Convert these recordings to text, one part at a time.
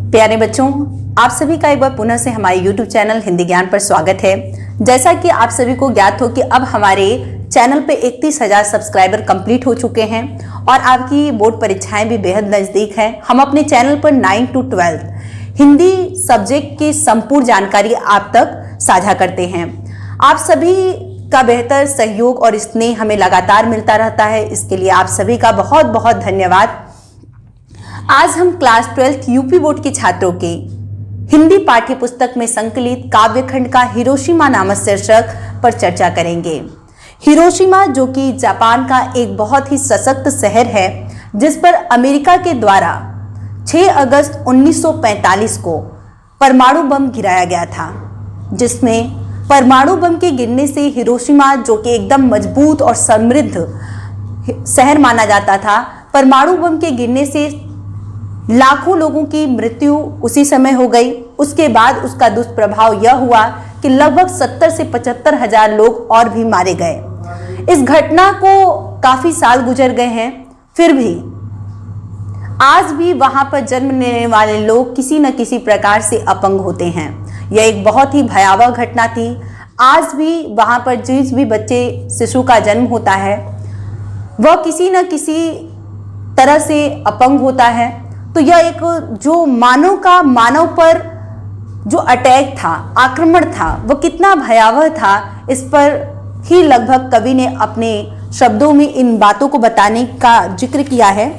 प्यारे बच्चों, आप सभी का एक बार पुनः से हमारे YouTube चैनल हिंदी ज्ञान पर स्वागत है। जैसा कि आप सभी को ज्ञात हो कि अब हमारे चैनल पे 31,000 सब्सक्राइबर कंप्लीट हो चुके हैं और आपकी बोर्ड परीक्षाएं भी बेहद नज़दीक हैं। हम अपने चैनल पर 9 to 12 हिंदी सब्जेक्ट की संपूर्ण जानकारी आप तक साझा करते हैं। आप सभी का बेहतर सहयोग और स्नेह हमें लगातार मिलता रहता है, इसके लिए आप सभी का बहुत बहुत धन्यवाद। आज हम क्लास 12th यूपी बोर्ड के छात्रों के हिंदी पाठ्य पुस्तक में संकलित काव्यखंड का हिरोशिमा नामक शीर्षक पर चर्चा करेंगे। हिरोशिमा जो कि जापान का एक बहुत ही सशक्त शहर है, जिस पर अमेरिका के द्वारा 6 अगस्त 1945 को परमाणु बम गिराया गया था, जिसमें परमाणु बम के गिरने से हिरोशिमा जो कि एकदम मजबूत और समृद्ध शहर माना जाता था, परमाणु बम के गिरने से लाखों लोगों की मृत्यु उसी समय हो गई। उसके बाद उसका दुष्प्रभाव यह हुआ कि लगभग 70 से 75 हजार लोग और भी मारे गए। इस घटना को काफी साल गुजर गए हैं, फिर भी आज भी वहां पर जन्म लेने वाले लोग किसी न किसी प्रकार से अपंग होते हैं। यह एक बहुत ही भयावह घटना थी। आज भी वहां पर जिस भी बच्चे शिशु का जन्म होता है वह किसी न किसी तरह से अपंग होता है। तो यह एक जो मानव पर जो अटैक था, आक्रमण था, वह कितना भयावह था, इस पर ही लगभग कवि ने अपने शब्दों में इन बातों को बताने का जिक्र किया है।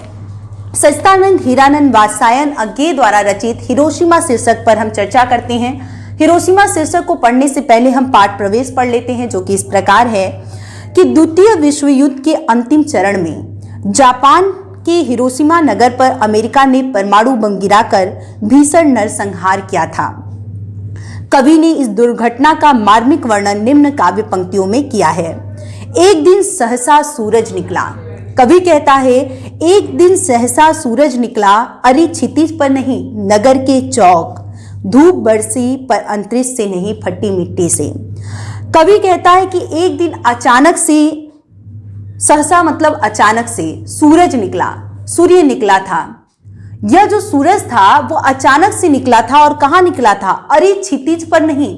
सच्चिदानंद हीरानंद वात्स्यायन अज्ञे द्वारा रचित हिरोशिमा शीर्षक पर हम चर्चा करते हैं। हिरोशिमा शीर्षक को पढ़ने से पहले हम पाठ प्रवेश पढ़ लेते हैं, जो कि इस प्रकार है कि द्वितीय विश्व युद्ध के अंतिम चरण में जापान के हिरोशिमा नगर पर अमेरिका ने परमाणु बम गिराकर भीषण नरसंहार किया था। कवि ने इस दुर्घटना का मार्मिक वर्णन निम्न काव्य पंक्तियों में किया है। एक दिन सहसा सूरज निकला। कवि कहता है, एक दिन सहसा सूरज निकला, अरे क्षितिज पर नहीं नगर के चौक, धूप बरसी पर अंतरिक्ष से नहीं फटी मिट्टी से। कवि कहता है कि एक दिन अचानक से, सहसा मतलब अचानक से, सूरज निकला, सूर्य निकला था। यह जो सूरज था वो अचानक से निकला था और कहाँ निकला था? अरे क्षितिज पर नहीं,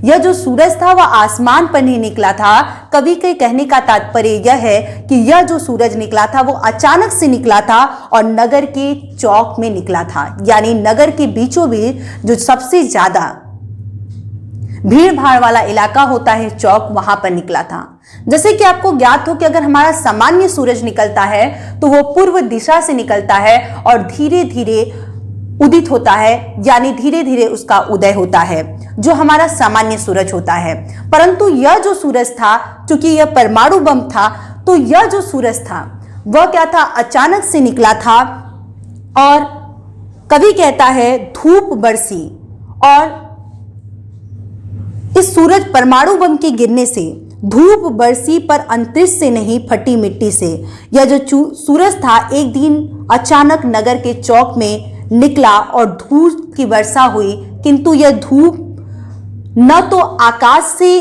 यह जो सूरज था वह आसमान पर नहीं निकला था। कवि के कहने का तात्पर्य यह है कि यह जो सूरज निकला था वो अचानक से निकला था और नगर के चौक में निकला था, यानी नगर के बीचों बीच जो सबसे ज्यादा भीड़ भाड़ वाला इलाका होता है, चौक, वहां पर निकला था। जैसे कि आपको ज्ञात हो कि अगर हमारा सामान्य सूरज निकलता है तो वो पूर्व दिशा से निकलता है और धीरे धीरे उदित होता है, यानी धीरे धीरे उसका उदय होता है, जो हमारा सामान्य सूरज होता है। परंतु यह जो सूरज था, चूंकि यह परमाणु बम था, तो यह जो सूरज था वह क्या था? अचानक से निकला था। और कवि कहता है धूप बरसी, और इस सूरज परमाणु बम के गिरने से धूप बरसी पर अंतरिक्ष से नहीं फटी मिट्टी से। यह जो सूरज था एक दिन अचानक नगर के चौक में निकला और धूप की वर्षा हुई, किंतु यह धूप न तो आकाश से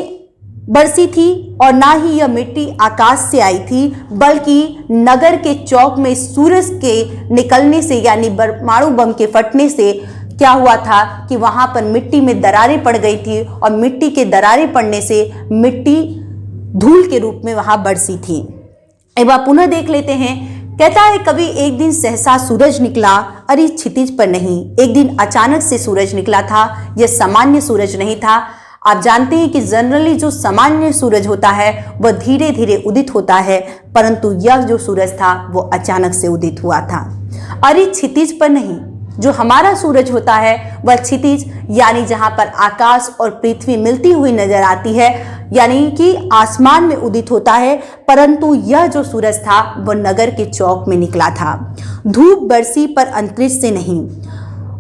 बरसी थी और ना ही यह मिट्टी आकाश से आई थी, बल्कि नगर के चौक में सूरज के निकलने से, यानी परमाणु बम के फटने से क्या हुआ था कि वहां पर मिट्टी में दरारें पड़ गई थी और मिट्टी के दरारें पड़ने से मिट्टी धूल के रूप में वहां बरसी थी। एक बार पुनः देख लेते हैं। कहता है कवि, एक दिन सहसा सूरज निकला, अरे क्षितिज पर नहीं। एक दिन अचानक से सूरज निकला था, यह सामान्य सूरज नहीं था। आप जानते हैं कि जनरली जो सामान्य सूरज होता है वह धीरे धीरे उदित होता है, परंतु यह जो सूरज था वो अचानक से उदित हुआ था। अरे क्षितिज पर नहीं, जो हमारा सूरज होता है वह क्षितिज, यानी जहां पर आकाश और पृथ्वी मिलती हुई नजर आती है, यानी कि आसमान में उदित होता है। परंतु यह जो सूरज था वह नगर के चौक में निकला था। धूप बरसी पर अंतरिक्ष से नहीं,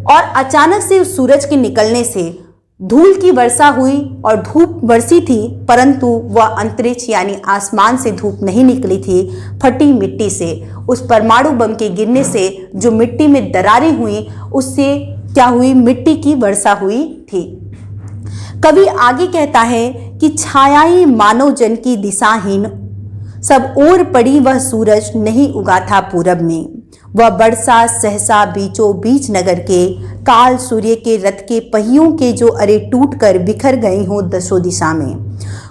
और अचानक से उस सूरज के निकलने से धूल की वर्षा हुई और धूप बरसी थी, परंतु वह अंतरिक्ष यानी आसमान से धूप नहीं निकली थी, फटी मिट्टी से। उस परमाणु बम के गिरने से जो मिट्टी में दरारें हुई, उससे क्या हुई? मिट्टी की वर्षा हुई थी। कवि आगे कहता है कि छायाएं मानव जन की दिशाहीन, सब ओर पड़ी वह सूरज नहीं उगा था पूरब में। वह बरसा सहसा बीचों बीच नगर के, काल सूर्य के रथ के पहियों के जो अरे टूट कर बिखर गए हों दसों दिशा में।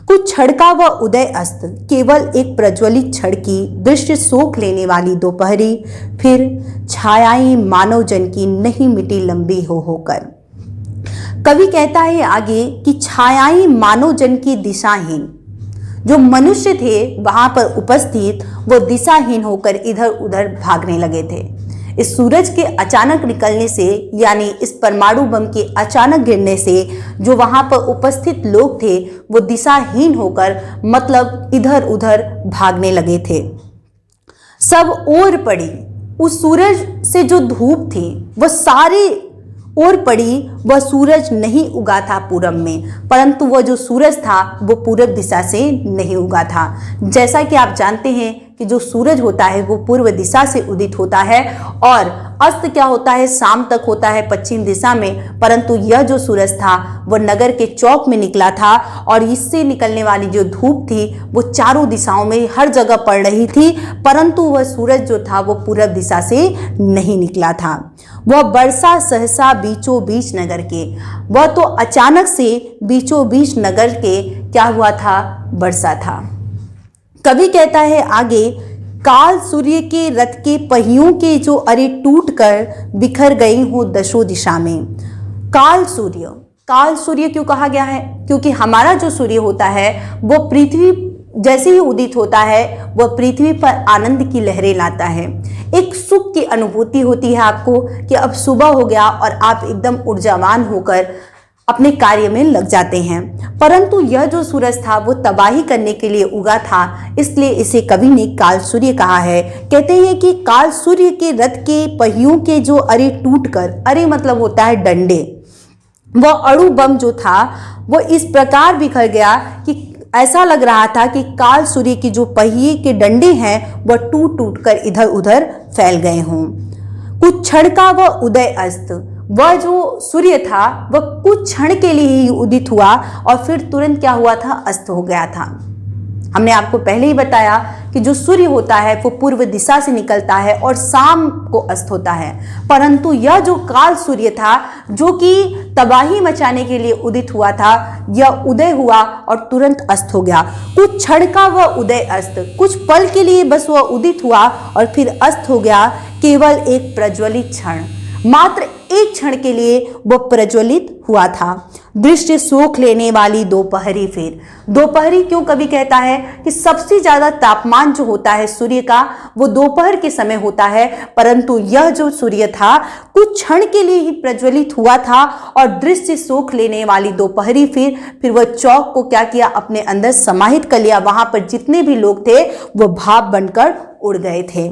कुछ छड़का व उदय अस्त, केवल एक प्रज्वलित छड़ की दृश्य सोख लेने वाली दोपहरी, फिर छायाएं मानव जन की नहीं मिटी लंबी हो होकर। कवि कहता है आगे कि छायाएं मानव जन की दिशाहीन, जो मनुष्य थे वहां पर उपस्थित वो दिशाहीन होकर इधर उधर भागने लगे थे। इस सूरज के अचानक निकलने से यानी इस परमाणु बम के अचानक गिरने से जो वहां पर उपस्थित लोग थे वो दिशाहीन होकर मतलब इधर उधर भागने लगे थे। सब ओर पड़ी, उस सूरज से जो धूप थी वह सारी ओर पड़ी। वह सूरज नहीं उगा था पूरब में, परंतु वह जो सूरज था वो पूरब दिशा से नहीं उगा था। जैसा कि आप जानते हैं कि जो सूरज होता है वो पूर्व दिशा से उदित होता है और अस्त क्या होता है, शाम तक होता है पश्चिम दिशा में। परंतु यह जो सूरज था वह नगर के चौक में निकला था और इससे निकलने वाली जो धूप थी वो चारों दिशाओं में हर जगह पड़ रही थी, परंतु वह सूरज जो था वो पूरब दिशा से नहीं निकला था। वह बरसा सहसा बीचों बीच नगर के, वह तो अचानक से बीचों बीच नगर के क्या हुआ था, बरसा था। कवि कहता है आगे, काल सूर्य के रथ के पहियों के जो अरे टूट कर बिखर गई हो दसों दिशा में। काल सूर्य क्यों कहा गया है? क्योंकि हमारा जो सूर्य होता है वो पृथ्वी जैसे ही उदित होता है वह पृथ्वी पर आनंद की लहरें लाता है। एक सुख की अनुभूति होती है आपको कि अब सुबह हो गया और आप एकदम ऊर्जावान होकर अपने कार्य में लग जाते हैं। परंतु यह जो सूरज था वो तबाही करने के लिए उगा था, इसलिए इसे कवि ने काल सूर्य कहा है। कहते हैं कि काल सूर्य के रथ के पहियों के जो अरे टूट कर, अरे मतलब होता है डंडे, वह अणु बम जो था वो इस प्रकार बिखर गया कि ऐसा लग रहा था कि काल सूर्य के जो पहिए के डंडे हैं वह टूट टूट कर इधर उधर फैल गए हों। कुछ क्षण का वह उदय अस्त, वह जो सूर्य था वह कुछ क्षण के लिए ही उदित हुआ और फिर तुरंत क्या हुआ था, अस्त हो गया था। हमने आपको पहले ही बताया कि जो सूर्य होता है वो पूर्व दिशा से निकलता है और शाम को अस्त होता है, परंतु यह जो काल सूर्य था जो कि तबाही मचाने के लिए उदित हुआ था, यह उदय हुआ और तुरंत अस्त हो गया। कुछ क्षण का वह उदय अस्त, कुछ पल के लिए बस वह उदित हुआ और फिर अस्त हो गया। केवल एक प्रज्वलित क्षण, मात्र एक क्षण के लिए वह प्रज्वलित हुआ था। दृश्य सोख लेने वाली दोपहरी, फिर दोपहरी क्यों कवि कहता है कि सबसे ज्यादा तापमान जो होता है सूर्य का वो दोपहर के समय होता है, परंतु यह जो सूर्य था कुछ क्षण के लिए ही प्रज्वलित हुआ था और दृश्य सोख लेने वाली दोपहरी, फिर वह चौक को क्या किया, अपने अंदर समाहित कर लिया। वहां पर जितने भी लोग थे वो भाप बनकर उड़ गए थे।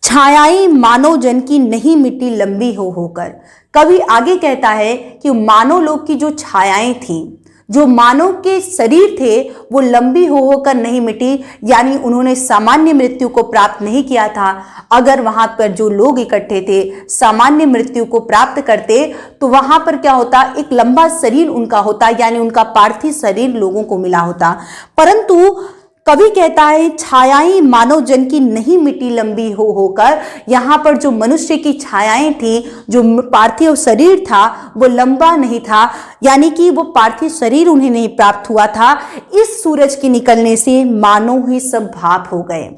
छायाएं मानव जन की नहीं मिटी लंबी हो होकर। कवि आगे कहता है कि मानव लोग की जो छायाएं थी, जो मानव के शरीर थे वो लंबी हो होकर नहीं मिटी, यानी उन्होंने सामान्य मृत्यु को प्राप्त नहीं किया था। अगर वहां पर जो लोग इकट्ठे थे सामान्य मृत्यु को प्राप्त करते तो वहां पर क्या होता, एक लंबा शरीर उनका होता, यानी उनका पार्थिव शरीर लोगों को मिला होता। परंतु कवि कहता है छायाएं मानव जन की नहीं मिटी लंबी हो होकर। यहाँ पर जो मनुष्य की छायाएं थी, जो पार्थिव शरीर था वो लंबा नहीं था, यानी कि वो पार्थिव शरीर उन्हें नहीं प्राप्त हुआ था। इस सूरज के निकलने से मानव ही सब भाप हो गए।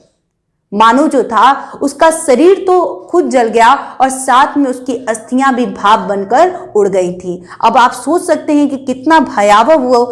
मानव जो था उसका शरीर तो खुद जल गया और साथ में उसकी अस्थियां भी भाप बनकर उड़ गई थी। अब आप सोच सकते हैं कि कितना भयावह वो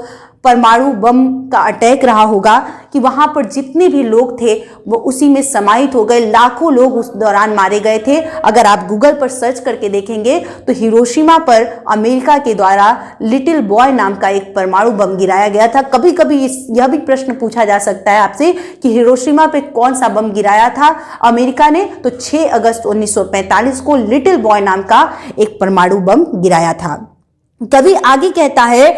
परमाणु बम का अटैक रहा होगा कि वहां पर जितने भी लोग थे वो उसी में समाहित हो गए। लाखों लोग उस दौरान मारे गए थे। अगर आप गूगल पर सर्च करके देखेंगे तो हिरोशिमा पर अमेरिका के द्वारा लिटिल बॉय नाम का एक परमाणु बम गिराया गया था। कभी कभी यह भी प्रश्न पूछा जा सकता है आपसे कि हिरोशिमा पे कौन सा बम गिराया था अमेरिका ने, तो 6 अगस्त 1945 को लिटिल बॉय नाम का एक परमाणु बम गिराया था। कवि आगे कहता है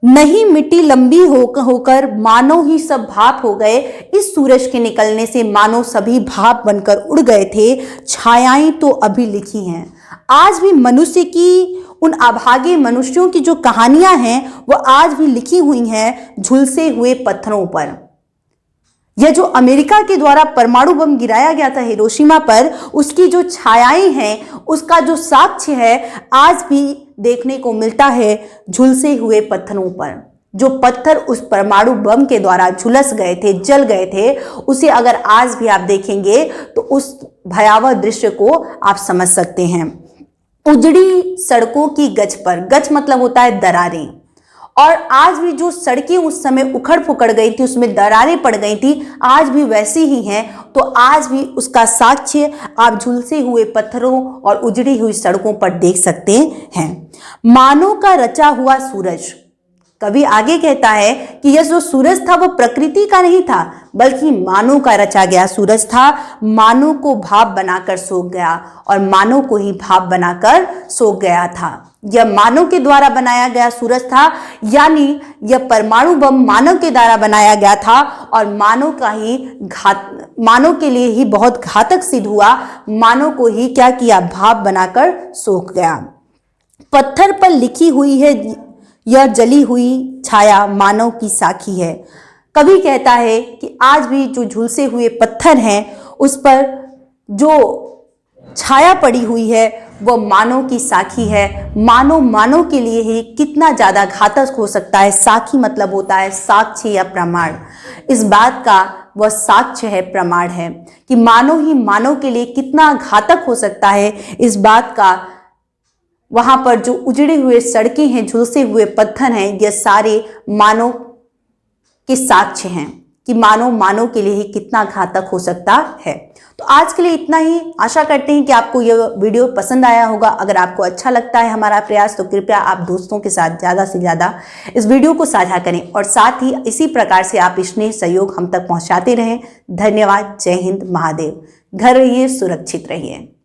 नहीं मिट्टी लंबी होकर मानो ही सब भाप हो गए। इस सूरज के निकलने से मानो सभी भाप बनकर उड़ गए थे। छायाएं तो अभी लिखी हैं। आज भी मनुष्य की, उन अभागे मनुष्यों की जो कहानियां हैं वो आज भी लिखी हुई हैं झुलसे हुए पत्थरों पर। यह जो अमेरिका के द्वारा परमाणु बम गिराया गया था हिरोशिमा पर, उसकी जो छायाएं हैं, उसका जो साक्ष्य है आज भी देखने को मिलता है झुलसे हुए पत्थरों पर। जो पत्थर उस परमाणु बम के द्वारा झुलस गए थे, जल गए थे, उसे अगर आज भी आप देखेंगे तो उस भयावह दृश्य को आप समझ सकते हैं। उजड़ी सड़कों की गज पर, गज मतलब होता है दरारें, और आज भी जो सड़कें उस समय उखड़ फुकड़ गई थी, उसमें दरारें पड़ गई थी, आज भी वैसी ही हैं। तो आज भी उसका साक्ष्य आप झुलसे हुए पत्थरों और उजड़ी हुई सड़कों पर देख सकते हैं। मानव का रचा हुआ सूरज, कवि आगे कहता है कि यह जो सूरज था वो प्रकृति का नहीं था, बल्कि मानव का रचा गया सूरज था। मानव को भाप बनाकर सोख गया और मानव को ही भाप बनाकर सोख गया था। यह मानव के द्वारा बनाया गया सूरज था, यानी यह परमाणु बम मानव के द्वारा बनाया गया था और मानव के लिए ही बहुत घातक सिद्ध हुआ। मानव को ही क्या किया, भाप बनाकर सोख गया। पत्थर पर लिखी हुई है यह जली हुई छाया मानव की साखी है। कवि कहता है कि आज भी जो झुलसे हुए पत्थर हैं, उस पर जो छाया पड़ी हुई है वो मानव की साखी है। मानव के लिए ही कितना ज़्यादा घातक हो सकता है। साखी मतलब होता है साक्ष्य या प्रमाण। इस बात का वह साक्ष्य है, प्रमाण है कि मानव ही मानव के लिए कितना घातक हो सकता है। इस बात का वहां पर जो उजड़े हुए सड़कें हैं, झुलसे हुए पत्थर हैं, ये सारे मानव के साक्ष्य हैं कि मानव के लिए ही कितना घातक हो सकता है। तो आज के लिए इतना ही। आशा करते हैं कि आपको यह वीडियो पसंद आया होगा। अगर आपको अच्छा लगता है हमारा प्रयास, तो कृपया आप दोस्तों के साथ ज़्यादा से ज़्यादा इस वीडियो को साझा करें और साथ ही इसी प्रकार से आप स्नेह सहयोग हम तक पहुँचाते रहें। धन्यवाद। जय हिंद। महादेव। घर रहिए, सुरक्षित रहिए।